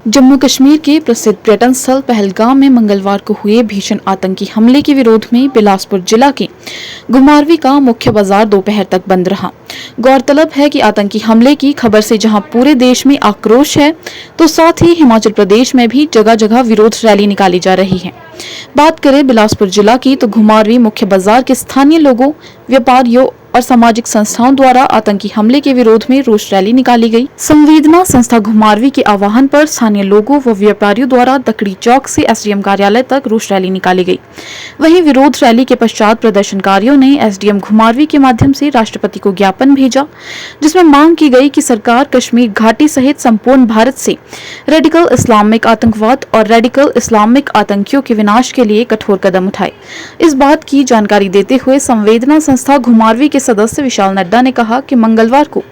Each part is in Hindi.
जम्मू कश्मीर के प्रसिद्ध पर्यटन स्थल पहलगाम में मंगलवार को हुए भीषण आतंकी हमले के विरोध में बिलासपुर जिला के घुमारवी का मुख्य बाजार दोपहर तक बंद रहा। गौरतलब है कि आतंकी हमले की खबर से जहां पूरे देश में आक्रोश है, तो साथ ही हिमाचल प्रदेश में भी जगह जगह विरोध रैली निकाली जा रही है। बात करें बिलासपुर जिला की, तो घुमारवी मुख्य बाजार के स्थानीय लोगों, व्यापारियों और सामाजिक संस्थाओं द्वारा आतंकी हमले के विरोध में रोष रैली निकाली गई। संवेदना संस्था घुमारवी के आह्वान पर स्थानीय लोगों व व्यापारियों द्वारा दकड़ी चौक से एसडीएम कार्यालय तक रोष रैली निकाली गई। वहीं विरोध रैली के पश्चात प्रदर्शनकारियों ने एसडीएम घुमारवी के माध्यम से राष्ट्रपति को ज्ञापन भेजा, जिसमें मांग की गई कि सरकार कश्मीर घाटी सहित संपूर्ण भारत से रेडिकल इस्लामिक आतंकवाद और रेडिकल इस्लामिक आतंकियों के विनाश के लिए कठोर कदम उठाए। इस बात की जानकारी देते हुए संवेदना संस्था घुमारवी के सदस्य विशाल नड्डा ने कहा कि मंगलवार को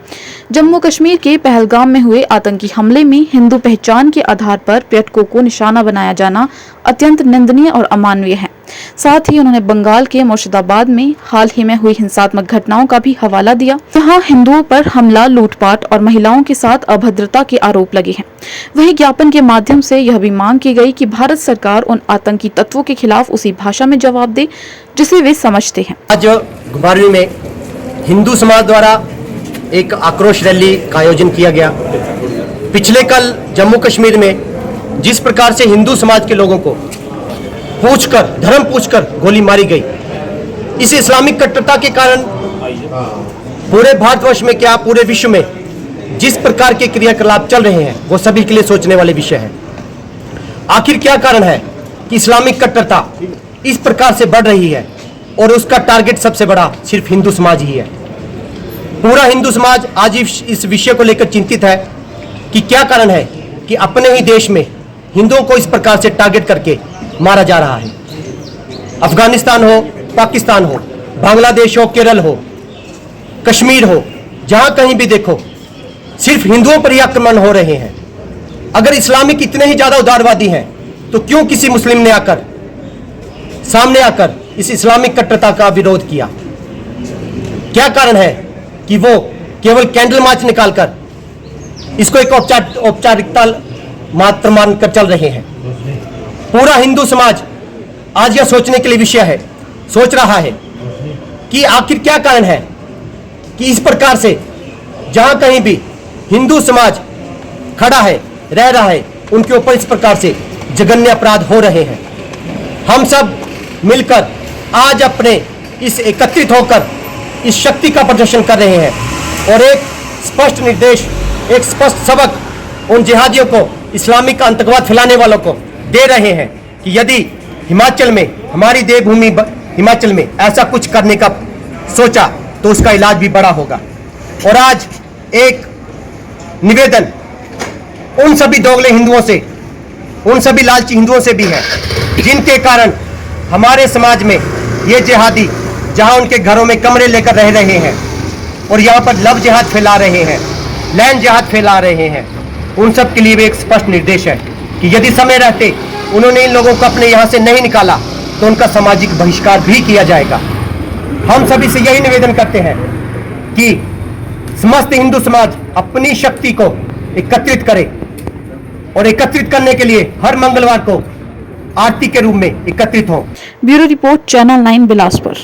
जम्मू कश्मीर के पहलगाम में हुए आतंकी हमले में हिंदू पहचान के आधार पर पर्यटकों को निशाना बनाया जाना अत्यंत निंदनीय और अमानवीय है। साथ ही उन्होंने बंगाल के मुर्शिदाबाद में हाल ही में हुई हिंसात्मक घटनाओं का भी हवाला दिया, जहां हिंदुओं पर हमला, लूटपाट और महिलाओं के साथ अभद्रता के आरोप लगे हैं। वहीं ज्ञापन के माध्यम से यह भी मांग की गई कि भारत सरकार उन आतंकी तत्वों के खिलाफ उसी भाषा में जवाब दे जिसे वे समझते हैं। आज घुमारवी में हिंदू समाज द्वारा एक आक्रोश रैली का आयोजन किया गया। पिछले कल जम्मू कश्मीर में जिस प्रकार से हिंदू समाज के लोगों को धर्म पूछकर गोली मारी गई, इस इस्लामिक कट्टरता के कारण पूरे भारतवर्ष में क्या पूरे विश्व में जिस प्रकार के क्रियाकलाप चल रहे हैं, वो सभी के लिए सोचने वाले विषय है। आखिर क्या कारण है कि इस्लामिक कट्टरता इस प्रकार से बढ़ रही है और उसका टारगेट सबसे बड़ा सिर्फ हिंदू समाज ही है। पूरा हिंदू समाज आज इस विषय को लेकर चिंतित है कि क्या कारण है कि अपने ही देश में हिंदुओं को इस प्रकार से टारगेट करके मारा जा रहा है। अफगानिस्तान हो, पाकिस्तान हो, बांग्लादेश हो, केरल हो, कश्मीर हो, जहां कहीं भी देखो सिर्फ हिंदुओं पर ही आक्रमण हो रहे हैं। अगर इस्लामिक इतने ही ज्यादा उदारवादी हैं, तो क्यों किसी मुस्लिम ने सामने आकर इस इस्लामिक कट्टरता का विरोध किया? क्या कारण है कि वो केवल कैंडल मार्च निकालकर इसको एक औपचारिकता मात्र मानकर चल रहे हैं? पूरा हिंदू समाज आज यह सोचने के लिए सोच रहा है कि आखिर क्या कारण है कि इस प्रकार से जहां कहीं भी हिंदू समाज खड़ा है, रह रहा है, उनके ऊपर इस प्रकार से जघन्य अपराध हो रहे हैं। हम सब मिलकर आज अपने इस एकत्रित होकर इस शक्ति का प्रदर्शन कर रहे हैं और एक स्पष्ट निर्देश, एक स्पष्ट सबक उन जिहादियों को, इस्लामिक आतंकवाद फैलाने वालों को दे रहे हैं कि यदि हिमाचल में, हमारी देवभूमि हिमाचल में ऐसा कुछ करने का सोचा तो उसका इलाज भी बड़ा होगा। और आज एक निवेदन उन सभी दोगले हिंदुओं से, उन सभी लालची हिंदुओं से भी है जिनके कारण हमारे समाज में ये जिहादी जहां उनके घरों में कमरे लेकर रह रहे हैं और यहाँ पर लव जिहाद फैला रहे हैं, लैंड जिहाद फैला रहे हैं, उन सब के लिए भी एक स्पष्ट निर्देश है कि यदि समय रहते उन्होंने इन लोगों को अपने यहाँ से नहीं निकाला तो उनका सामाजिक बहिष्कार भी किया जाएगा। हम सभी से यही निवेदन करते हैं कि समस्त हिंदू समाज अपनी शक्ति को एकत्रित करे और एकत्रित करने के लिए हर मंगलवार को आरती के रूप में एकत्रित हो। Bureau report, channel 9 Bilaspur.